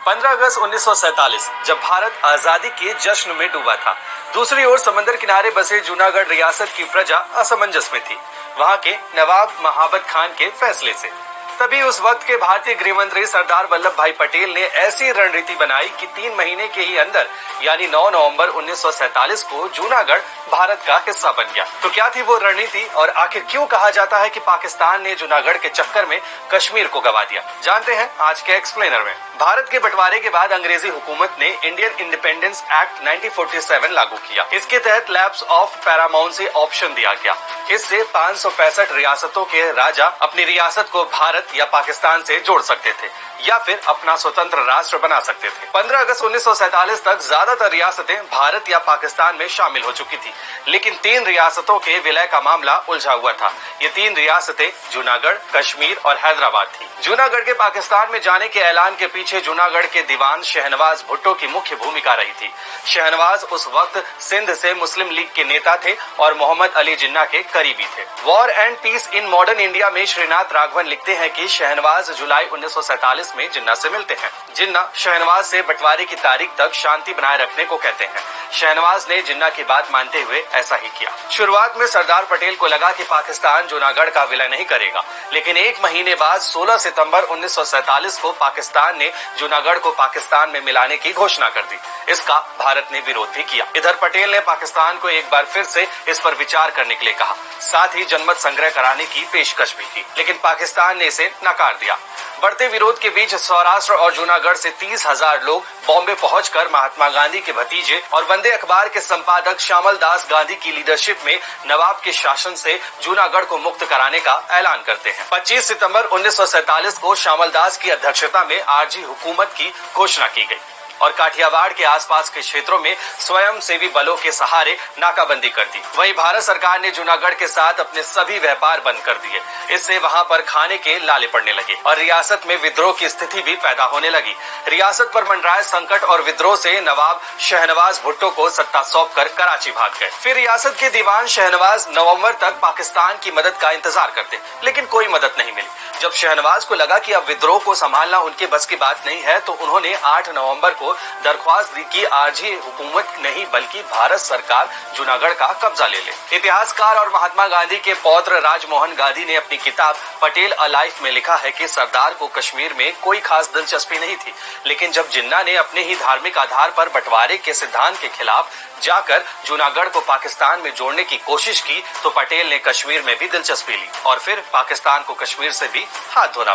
15 अगस्त 1947 जब भारत आजादी के जश्न में डूबा था, दूसरी ओर समंदर किनारे बसे जूनागढ़ रियासत की प्रजा असमंजस में थी, वहां के नवाब महाबत खान के फैसले से। तभी उस वक्त के भारतीय गृह मंत्री सरदार वल्लभ भाई पटेल ने ऐसी रणनीति बनाई कि 3 महीने के ही अंदर यानी 9 नवंबर 1947 को जूनागढ़ भारत का हिस्सा बन गया। तो क्या थी वो रणनीति और आखिर क्यों कहा जाता है कि पाकिस्तान ने जूनागढ़ के चक्कर में कश्मीर को गवा दिया, जानते हैं आज के एक्सप्लेनर में। भारत के बंटवारे के बाद अंग्रेजी हुकूमत ने इंडियन इंडिपेंडेंस एक्ट 1947 लागू किया। इसके तहत लैप्स ऑफ पैरामाउंसी ऑप्शन दिया गया। इससे 565 रियासतों के राजा अपनी रियासत को भारत या पाकिस्तान से जोड़ सकते थे या फिर अपना स्वतंत्र राष्ट्र बना सकते थे। 15 अगस्त 1947 तक ज्यादातर रियासतें भारत या पाकिस्तान में शामिल हो चुकी थी, लेकिन 3 रियासतों के विलय का मामला उलझा हुआ था। ये 3 रियासतें जूनागढ़, कश्मीर और हैदराबाद थी। जूनागढ़ के पाकिस्तान में जाने के ऐलान के पीछे जूनागढ़ के दीवान शहनवाज भुट्टो की मुख्य भूमिका रही थी। शहनवाज उस वक्त सिंध से मुस्लिम लीग के नेता थे और मोहम्मद अली जिन्ना के करीबी थे। War and peace in modern India में श्रीनाथ राघवन लिखते हैं कि शहनवाज जुलाई 1947 में जिन्ना से मिलते हैं। जिन्ना शहनवाज से बंटवारे की तारीख तक शांति बनाए रखने को कहते हैं। शहनवाज ने जिन्ना की बात मानते हुए ऐसा ही किया। शुरुआत में सरदार पटेल को लगा कि पाकिस्तान जूनागढ़ का विलय नहीं करेगा, लेकिन 1 महीने बाद 16 सितंबर 1947 को पाकिस्तान ने जूनागढ़ को पाकिस्तान में मिलाने की घोषणा कर दी। इसका भारत ने विरोध भी किया। इधर पटेल ने पाकिस्तान को एक बार फिर से इस पर विचार करने के लिए कहा, साथ ही जनमत संग्रह कराने की पेशकश भी की, लेकिन पाकिस्तान ने इसे नकार दिया। बढ़ते विरोध के बीच सौराष्ट्र और जूनागढ़ से 30,000 लोग बॉम्बे पहुंचकर महात्मा गांधी के भतीजे और वंदे अखबार के संपादक श्यामल दास गांधी की लीडरशिप में नवाब के शासन से जूनागढ़ को मुक्त कराने का ऐलान करते हैं। 25 सितंबर 1947 को श्यामल दास की अध्यक्षता में आरजी हुकूमत की घोषणा की गई और काठियावाड़ के आसपास के क्षेत्रों में स्वयं सेवी बलों के सहारे नाकाबंदी कर दी। वहीं भारत सरकार ने जूनागढ़ के साथ अपने सभी व्यापार बंद कर दिए। इससे वहां पर खाने के लाले पड़ने लगे और रियासत में विद्रोह की स्थिति भी पैदा होने लगी। रियासत पर मंडराए संकट और विद्रोह से नवाब शहनवाज भुट्टो को सत्ता सौंपकर कराची भाग गए। फिर रियासत के दीवान शहनवाज नवंबर तक पाकिस्तान की मदद का इंतजार करते, लेकिन कोई मदद नहीं मिली। जब शहनवाज को लगा कि अब विद्रोह को संभालना उनके बस की बात नहीं है, तो उन्होंने 8 नवंबर को दरख्वास्त दी कि आरजी हुकूमत नहीं बल्कि भारत सरकार जूनागढ़ का कब्जा ले ले। इतिहासकार और महात्मा गांधी के पौत्र राजमोहन गांधी ने अपनी किताब पटेल अ लाइफ में लिखा है कि सरदार को कश्मीर में कोई खास दिलचस्पी नहीं थी, लेकिन जब जिन्ना ने अपने ही धार्मिक आधार पर बंटवारे के सिद्धांत के खिलाफ जाकर जूनागढ़ को पाकिस्तान में जोड़ने की कोशिश की, तो पटेल ने कश्मीर में भी दिलचस्पी ली और फिर पाकिस्तान को कश्मीर से भी हाथ धोना